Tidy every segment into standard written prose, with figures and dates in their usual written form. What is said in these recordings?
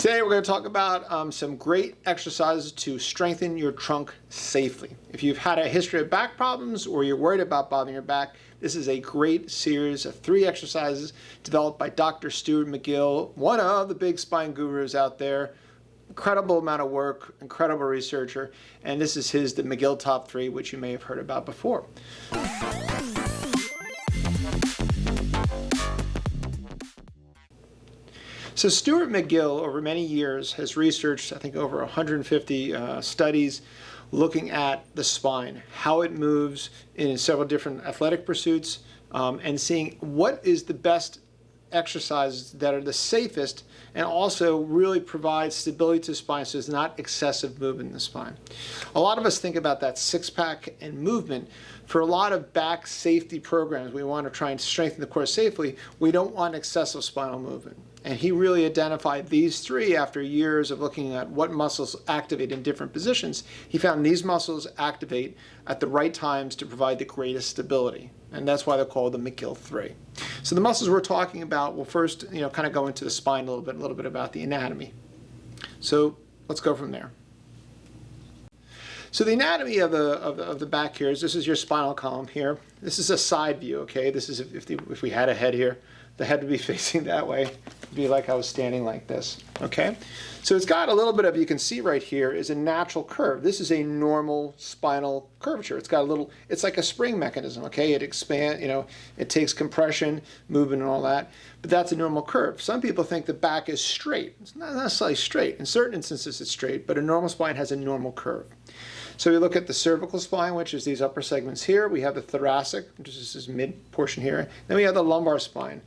Today we're going to talk about some great exercises to strengthen your trunk safely. If you've had a history of back problems or you're worried about bothering your back, this is a great series of 3 exercises developed by Dr. Stuart McGill, one of the big spine gurus out there. Incredible amount of work, incredible researcher, and this is the McGill Top 3, which you may have heard about before. So Stuart McGill, over many years, has researched, I think, over 150 studies looking at the spine, how it moves in several different athletic pursuits, and seeing what is the best exercises that are the safest and also really provide stability to the spine so there's not excessive movement in the spine. A lot of us think about that six-pack and movement. For a lot of back safety programs, we want to try and strengthen the core safely. We don't want excessive spinal movement. And he really identified these 3 after years of looking at what muscles activate in different positions. He found these muscles activate at the right times to provide the greatest stability. And that's why they're called the McGill 3. So the muscles we're talking about, we'll first kind of go into the spine a little bit about the anatomy. So let's go from there. So the anatomy of the back here is, this is your spinal column here. This is a side view, okay? This is if we had a head here, the head would be facing that way. It'd be like I was standing like this, okay? So it's got a little bit of, you can see right here, is a natural curve. This is a normal spinal curvature. It's got a little, it's like a spring mechanism, okay? It expands, it takes compression, movement and all that, but that's a normal curve. Some people think the back is straight. It's not necessarily straight. In certain instances it's straight, but a normal spine has a normal curve. So we look at the cervical spine, which is these upper segments here. We have the thoracic, which is this mid portion here. Then we have the lumbar spine,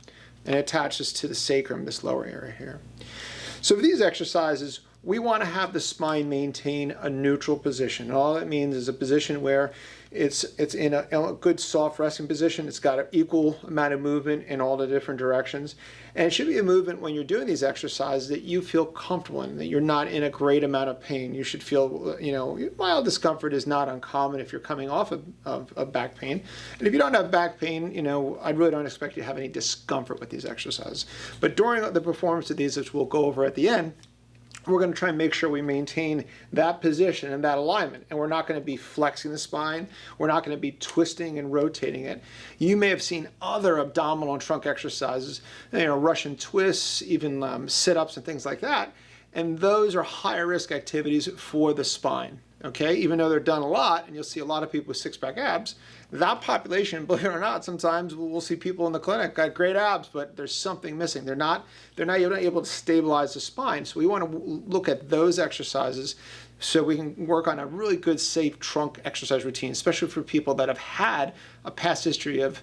and it attaches to the sacrum, this lower area here. So for these exercises, we want to have the spine maintain a neutral position. And all that means is a position where it's in a good soft resting position. It's got an equal amount of movement in all the different directions. And it should be a movement when you're doing these exercises that you feel comfortable in, that you're not in a great amount of pain. You should feel, mild discomfort is not uncommon if you're coming off of back pain. And if you don't have back pain, I really don't expect you to have any discomfort with these exercises. But during the performance of these, which we'll go over at the end, we're going to try and make sure we maintain that position and that alignment. And we're not going to be flexing the spine. We're not going to be twisting and rotating it. You may have seen other abdominal and trunk exercises, Russian twists, even sit-ups and things like that. And those are higher risk activities for the spine. Okay, even though they're done a lot, and you'll see a lot of people with six-pack abs, that population, believe it or not, sometimes we'll see people in the clinic got great abs, but there's something missing. They're not able to stabilize the spine. So we want to look at those exercises so we can work on a really good, safe trunk exercise routine, especially for people that have had a past history of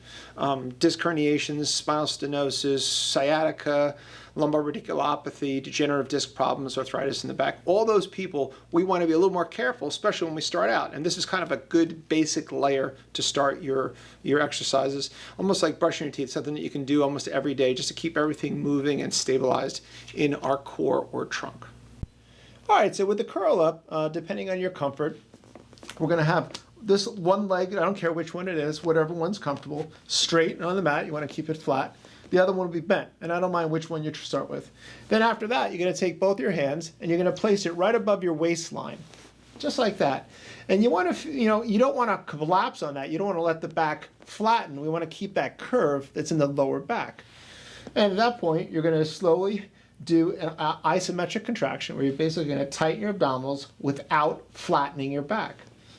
disc herniations, spinal stenosis, sciatica, lumbar radiculopathy, degenerative disc problems, arthritis in the back. All those people, we want to be a little more careful, especially when we start out. And this is kind of a good basic layer to start your exercises, almost like brushing your teeth, something that you can do almost every day just to keep everything moving and stabilized in our core or trunk. All right, so with the curl up, depending on your comfort, we're going to have this one leg, I don't care which one it is, whatever one's comfortable, straight on the mat. You want to keep it flat. The other one will be bent, and I don't mind which one you start with. Then after that, you're going to take both your hands, and you're going to place it right above your waistline, just like that. And you want to, you don't want to collapse on that. You don't want to let the back flatten. We want to keep that curve that's in the lower back. And at that point, you're going to slowly do an isometric contraction, where you're basically going to tighten your abdominals without flattening your back.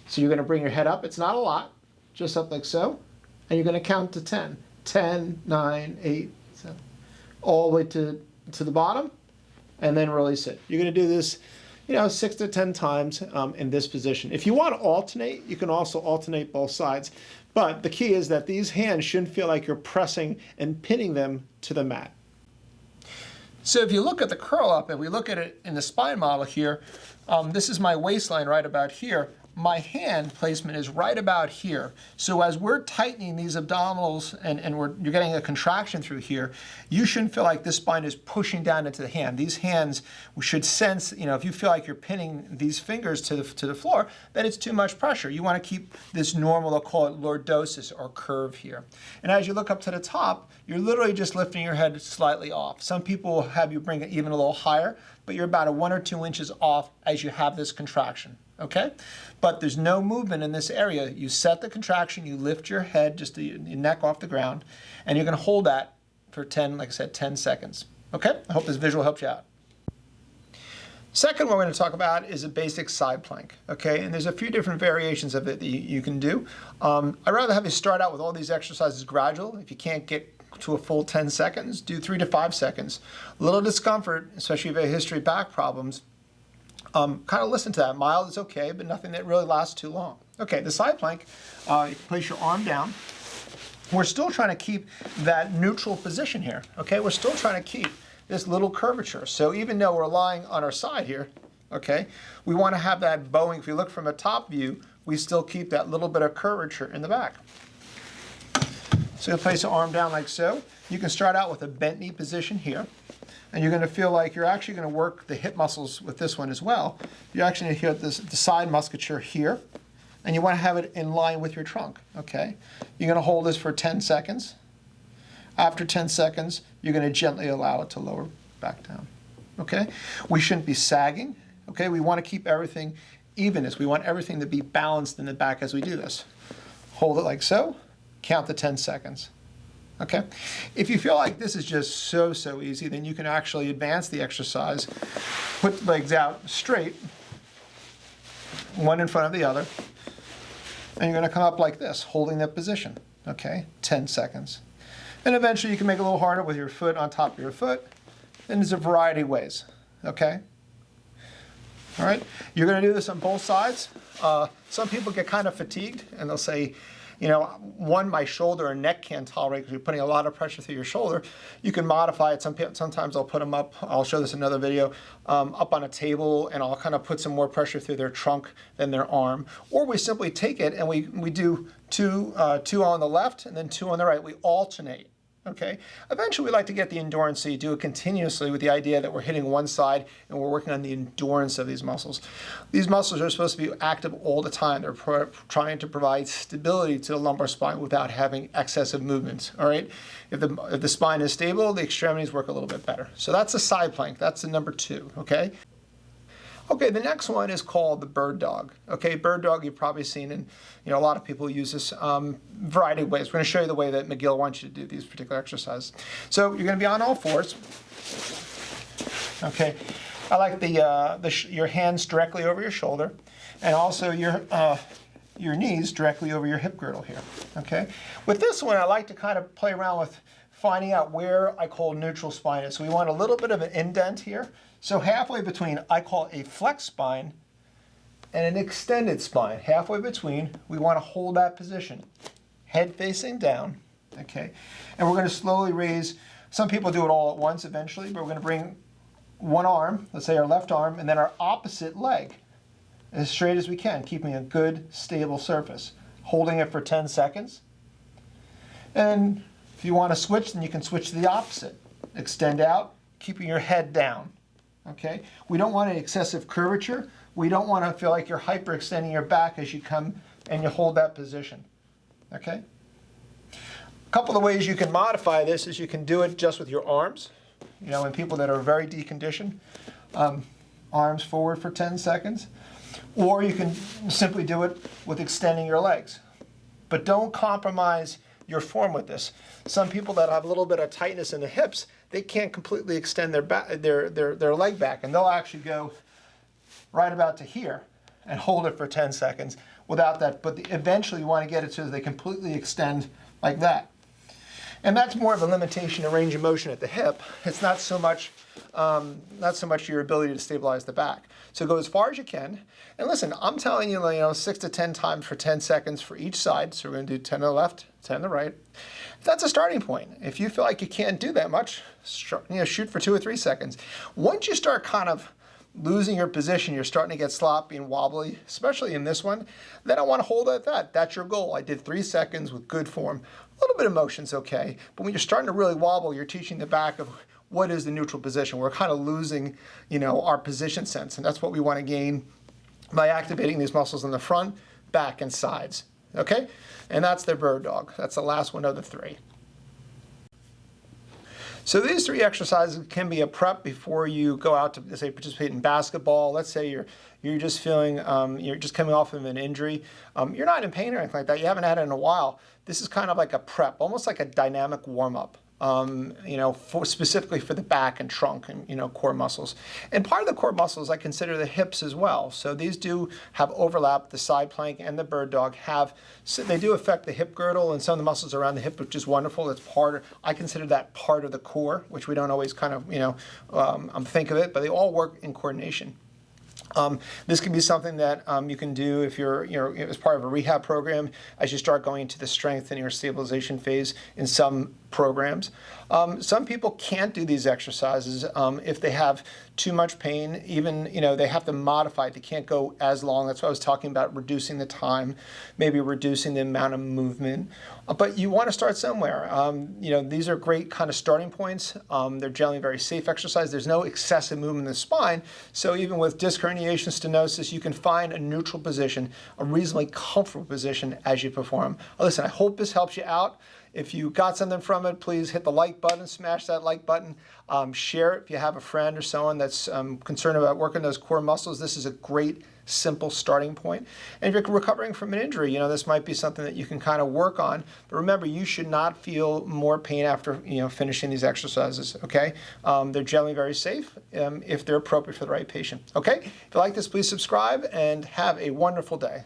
So you're going to bring your head up. It's not a lot, just up like so, and you're going to count to 10. 10, 9, 8, 7, all the way to the bottom, and then release it. You're going to do this, 6 to 10 times in this position. If you want to alternate, you can also alternate both sides. But the key is that these hands shouldn't feel like you're pressing and pinning them to the mat. So if you look at the curl up, and we look at it in the spine model here, this is my waistline right about here. my hand placement is right about here. So as we're tightening these abdominals and you're getting a contraction through here, you shouldn't feel like this spine is pushing down into the hand. These hands should sense, if you feel like you're pinning these fingers to the floor, then it's too much pressure. You want to keep this normal, they'll call it lordosis or curve here. And as you look up to the top, you're literally just lifting your head slightly off. Some people will have you bring it even a little higher, but you're about 1 or 2 inches off as you have this contraction. Okay? But there's no movement in this area. You set the contraction, you lift your head, just your neck off the ground, and you're going to hold that for 10, like I said, 10 seconds. Okay? I hope this visual helps you out. Second one we're going to talk about is a basic side plank. Okay? And there's a few different variations of it that you can do. I'd rather have you start out with all these exercises gradual. If you can't get to a full 10 seconds, do 3 to 5 seconds. A little discomfort, especially if you have a history of back problems, kind of listen to that. Mild is okay, but nothing that really lasts too long. Okay, the side plank, you place your arm down. We're still trying to keep that neutral position here. Okay, we're still trying to keep this little curvature. So even though we're lying on our side here, okay, we want to have that bowing. If you look from a top view, we still keep that little bit of curvature in the back. So you'll place your arm down like so. You can start out with a bent knee position here. And you're going to feel like you're actually going to work the hip muscles with this one as well. You're actually going to hit the side musculature here. And you want to have it in line with your trunk. Okay? You're going to hold this for 10 seconds. After 10 seconds, you're going to gently allow it to lower back down. Okay? We shouldn't be sagging. Okay? We want to keep everything evenness. We want everything to be balanced in the back as we do this. Hold it like so. Count to 10 seconds. Okay? If you feel like this is just so easy, then you can actually advance the exercise. Put the legs out straight, one in front of the other, and you're going to come up like this, holding that position. Okay? 10 seconds. And eventually you can make it a little harder with your foot on top of your foot. And there's a variety of ways. Okay? All right? You're going to do this on both sides. Some people get kind of fatigued, and they'll say, one, my shoulder and neck can't tolerate because you're putting a lot of pressure through your shoulder. You can modify it. Sometimes I'll put them up, I'll show this in another video, up on a table, and I'll kind of put some more pressure through their trunk than their arm. Or we simply take it and we do two on the left and then 2 on the right. We alternate. Okay. Eventually, we like to get the endurance, so you do it continuously with the idea that we're hitting one side and we're working on the endurance of these muscles. These muscles are supposed to be active all the time. They're trying to provide stability to the lumbar spine without having excessive movements. All right. If the spine is stable, the extremities work a little bit better. So that's a side plank. That's the number 2. Okay. Okay, the next one is called the bird dog. Okay, bird dog you've probably seen, and a lot of people use this variety of ways. We're going to show you the way that McGill wants you to do these particular exercises. So you're going to be on all fours. Okay, I like your hands directly over your shoulder, and also your knees directly over your hip girdle here. Okay, with this one I like to kind of play around with finding out where I call neutral spine is. So we want a little bit of an indent here. So halfway between, I call a flex spine and an extended spine. Halfway between, we want to hold that position. Head facing down, okay? And we're going to slowly raise. Some people do it all at once eventually, but we're going to bring one arm, let's say our left arm, and then our opposite leg as straight as we can, keeping a good, stable surface. Holding it for 10 seconds. And if you want to switch, then you can switch to the opposite. Extend out, keeping your head down. Okay? We don't want any excessive curvature. We don't want to feel like you're hyperextending your back as you come and you hold that position. Okay? A couple of ways you can modify this is you can do it just with your arms. In people that are very deconditioned, arms forward for 10 seconds. Or you can simply do it with extending your legs. But don't compromise your form with this. Some people that have a little bit of tightness in the hips, they can't completely extend their leg back, and they'll actually go right about to here and hold it for 10 seconds without that. But eventually you want to get it so that they completely extend like that. And that's more of a limitation of range of motion at the hip. It's not so much your ability to stabilize the back. So go as far as you can. And listen, I'm telling you, 6 to 10 times for 10 seconds for each side. So we're going to do 10 to the left, 10 to the right. That's a starting point. If you feel like you can't do that much, shoot for 2 or 3 seconds. Once you start kind of, losing your position, you're starting to get sloppy and wobbly, especially in this one, then I want to hold at that. That's your goal. I did 3 seconds with good form. A little bit of motion's okay, but when you're starting to really wobble, you're teaching the back of what is the neutral position. We're kind of losing, our position sense, and that's what we want to gain by activating these muscles in the front, back, and sides. Okay? And that's the bird dog. That's the last one of the 3. So these 3 exercises can be a prep before you go out to, say, participate in basketball. Let's say you're just feeling, you're just coming off of an injury. You're not in pain or anything like that. You haven't had it in a while. This is kind of like a prep, almost like a dynamic warm-up. Specifically for the back and trunk and, core muscles. And part of the core muscles, I consider the hips as well. So these do have overlap. The side plank and the bird dog they do affect the hip girdle and some of the muscles around the hip, which is wonderful. It's I consider that part of the core, which we don't always kind of, think of it, but they all work in coordination. This can be something that you can do if you're, as part of a rehab program as you start going into the strengthening or stabilization phase in some programs. Some people can't do these exercises if they have too much pain. Even, they have to modify it. They can't go as long. That's why I was talking about reducing the time, maybe reducing the amount of movement. But you want to start somewhere. These are great kind of starting points. They're generally very safe exercise. There's no excessive movement in the spine. So even with disc herniation, stenosis, you can find a neutral position, a reasonably comfortable position as you perform. Listen, I hope this helps you out. If you got something from it, please hit the like button, smash that like button, share it if you have a friend or someone that's concerned about working those core muscles. This is a great, simple starting point. And if you're recovering from an injury, this might be something that you can kind of work on. But remember, you should not feel more pain after finishing these exercises, okay? They're generally very safe if they're appropriate for the right patient, okay? If you like this, please subscribe and have a wonderful day.